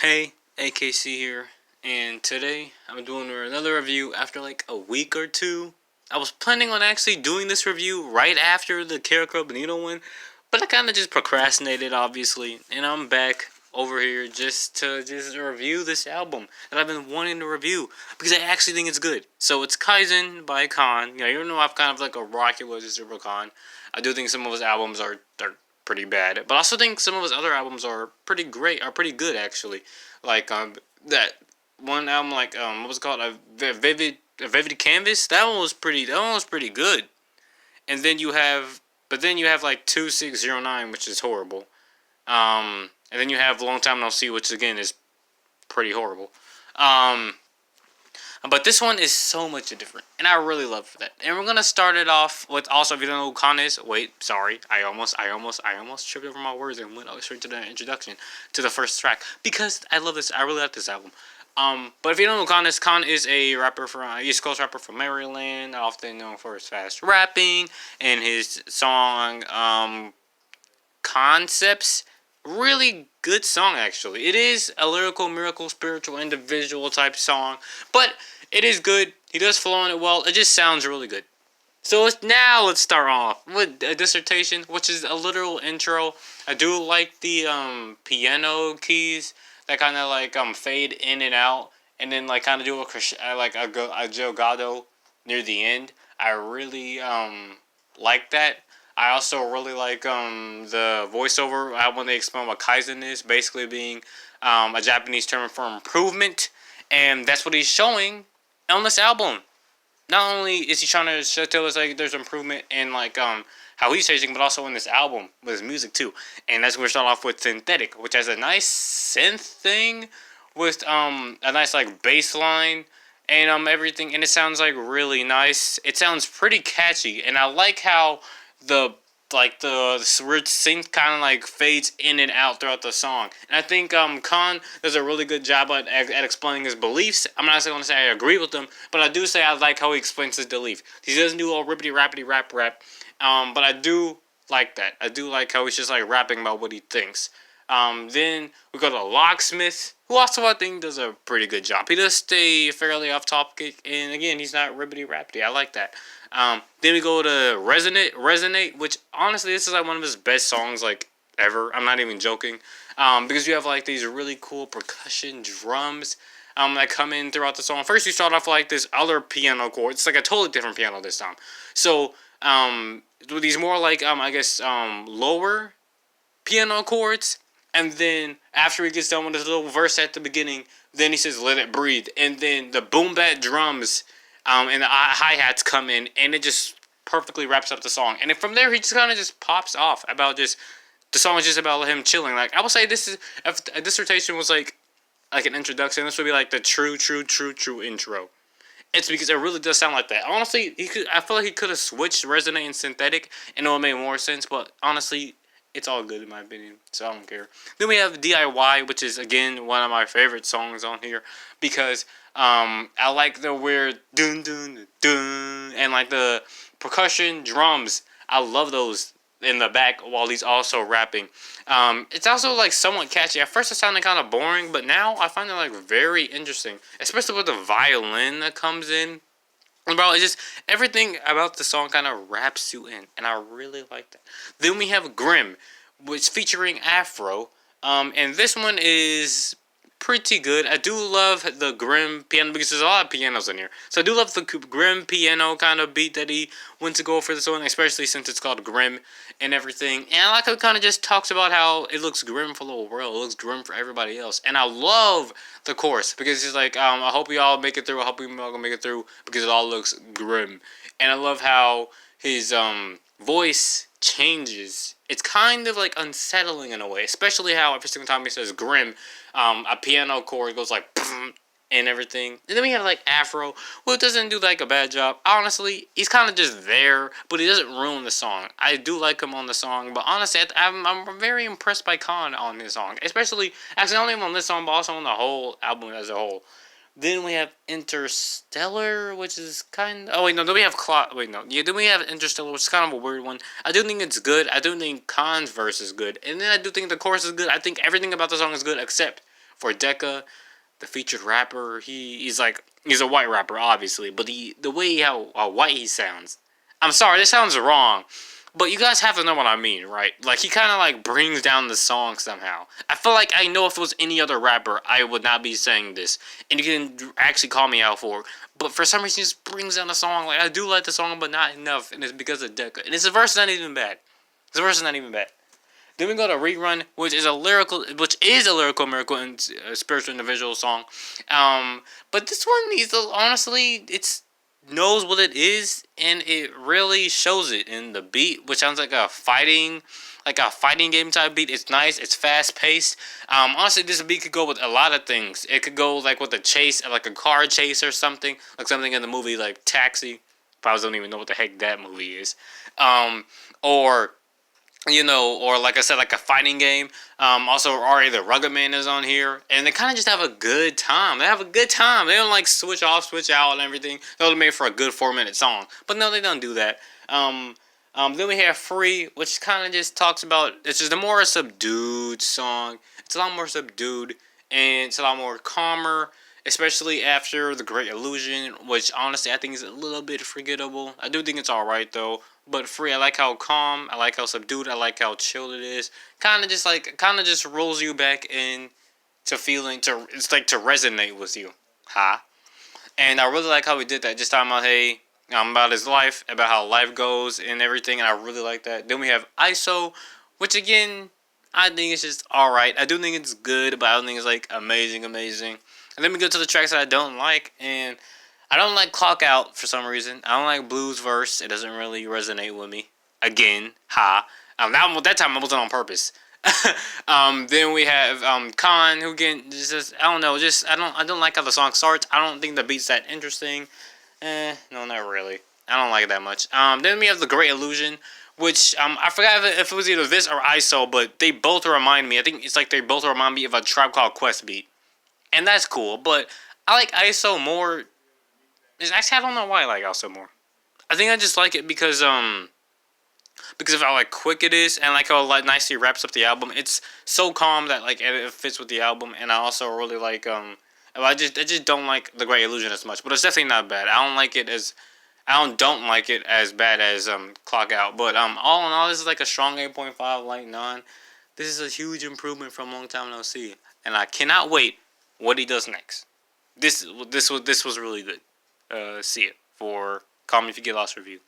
Hey, AKC here, and today I'm doing another review after like a week or two. I was planning on actually doing this review right after the K.A.A.N Benito one, but I kind of just procrastinated, obviously, and I'm back over here just to review this album that I've been wanting to review because I actually think it's good. So it's KAIZEN by K.A.A.N. You know, even though I've kind of like a rocky relationship with K.A.A.N, I do think some of his albums are pretty bad, but I also think some of his other albums are pretty great, are pretty good actually. Like that one album, like what was it called? A Vivid Canvas. That one was pretty. That one was pretty good. And then you have, but then you have like 2609, which is horrible. And then you have Long Time No See, which again is pretty horrible. Um, but this one is so much different, and I really love that. And we're gonna start it off with also, if you don't know who K.A.A.N is, wait, sorry, I almost tripped over my words and went straight to the introduction to the first track because I love this. I really like this album. But if you don't know who K.A.A.N is, K.A.A.N is a rapper from East Coast rapper from Maryland, often known for his fast rapping and his song Concepts. Really good song, actually. It is a lyrical, miracle, spiritual, individual type song, but it is good. He does flow on it well. It just sounds really good. So let's start off with a dissertation, which is a literal intro. I do like the piano keys that kind of like fade in and out, and then like kind of do a jogado near the end. I really like that. I also really like the voiceover when they explain what Kaizen is, basically being a Japanese term for improvement, and that's what he's showing on this album. Not only is he trying to tell us like there's improvement in like how he's changing, but also in this album with his music too. And that's where we start off with Synthetic, which has a nice synth thing with a nice like bass line and everything, and it sounds like really nice. It sounds pretty catchy, and I like how the the weird synth kind of like fades in and out throughout the song. And I think K.A.A.N does a really good job at explaining his beliefs. I'm not going to say I agree with them, but I do say I like how he explains his belief. He doesn't do all rippity rapidy rap, but I do like that. I do like how he's just like rapping about what he thinks. Then we go to Locksmith, who also I think does a pretty good job. He does stay fairly off topic, and again, he's not ribbity rapidy. I like that. Then we go to Resonate, which honestly, this is like one of his best songs like ever. I'm not even joking. Because you have like these really cool percussion drums that come in throughout the song. First, you start off like this other piano chord. It's like a totally different piano this time. So with these more like lower piano chords. And then after he gets done with his little verse at the beginning, then he says "Let it breathe," and then the boom bat drums and the hi-hats come in, and it just perfectly wraps up the song. And then from there, he just kind of just pops off about just the song is just about him chilling. Like I would say, this is if a dissertation was like an introduction. This would be like the true intro. It's because it really does sound like that. Honestly, I feel like he could have switched Resonate and Synthetic, and it would have made more sense. But honestly, it's all good in my opinion, so I don't care. Then we have D.I.Y, which is again one of my favorite songs on here because I like the weird dun dun dun and like the percussion drums. I love those in the back while he's also rapping. It's also like somewhat catchy. At first it sounded kind of boring, but now I find it like very interesting, especially with the violin that comes in. And bro, it's just everything about the song kind of wraps you in, and I really like that. Then we have Grim, which featuring Afro, and this one is pretty good. I do love the Grim piano because there's a lot of pianos in here, so I do love the Grim piano kind of beat that he went to go for this one, especially since it's called Grim and everything. And I like how it kind of just talks about how it looks grim for the whole world, it looks grim for everybody else, and I love the chorus because it's like I hope you all make it through. I hope you all gonna make it through because it all looks grim, and I love how his voice changes. It's kind of like unsettling in a way, especially how every single time he says grim, a piano chord goes like and everything. And then we have like Afro, who doesn't do like a bad job. Honestly, he's kind of just there, but he doesn't ruin the song. I do like him on the song, but honestly, I'm very impressed by K.A.A.N on his song, especially actually not even on this song, but also on the whole album as a whole. Then we have Interstellar, which is kind of... Oh, wait, no. Then we have... Then we have Interstellar, which is kind of a weird one. I do think it's good. I do think K.A.A.N's verse is good. And then I do think the chorus is good. I think everything about the song is good, except for Deca, the featured rapper. He's a white rapper, obviously, but the way how white he sounds. I'm sorry, this sounds wrong, but you guys have to know what I mean, right? Like, he kind of like brings down the song somehow. I feel like I know if it was any other rapper, I would not be saying this, and you can actually call me out for it. But for some reason, he just brings down the song. Like, I do like the song, but not enough, and it's because of Deca. And the verse not even bad. The verse is not even bad. Then we go to Rerun, which is a lyrical miracle and spiritual individual song. But this one needs to, honestly, it's knows what it is, and it really shows it in the beat, which sounds like a fighting game type beat. It's nice, it's fast paced. Honestly, this beat could go with a lot of things. It could go like with a chase, like a car chase or something, like something in the movie like Taxi. Probably don't even know what the heck that movie is. Or or like I said, like a fighting game. Also, Ari the Rugged Man is on here, and they kind of just have a good time. They have a good time. They don't like switch off, switch out, and everything. They're made for a good 4-minute song, but no, they don't do that. Then we have Free, which kind of just talks about. It's just a more subdued song. It's a lot more subdued, and it's a lot more calmer. Especially after The Great Illusion, which honestly I think is a little bit forgettable. I do think it's alright though. But Free, I like how calm, I like how subdued, I like how chill it is. Kind of just rolls you back in to feeling, it's like to resonate with you. And I really like how he did that. Just talking about, hey, about his life, about how life goes and everything. And I really like that. Then we have ISO, which again, I think it's just alright. I do think it's good, but I don't think it's like amazing. And then we go to the tracks that I don't like, and I don't like Clock Out for some reason. I don't like Blues Verse. It doesn't really resonate with me. Again, that time I wasn't on purpose. Then we have K.A.A.N, who again just I don't know, I don't like how the song starts. I don't think the beat's that interesting. No, not really. I don't like it that much. Then we have The Great Illusion, which I forgot if it was either this or ISO, but they both remind me. I think it's like they both remind me of a Tribe Called Quest beat. And that's cool, but I like ISO more. Actually, I don't know why I like ISO more. I think I just like it because of how like quick it is, and like how like nicely wraps up the album. It's so calm that like it fits with the album, and I also really like I just don't like The Great Illusion as much, but it's definitely not bad. I don't like it as bad as Clock Out, but all in all, this is like a strong 8.5, like 9. This is a huge improvement from Long Time No See, and I cannot wait what he does next. This was really good. See it for Call Me If You Get Lost review.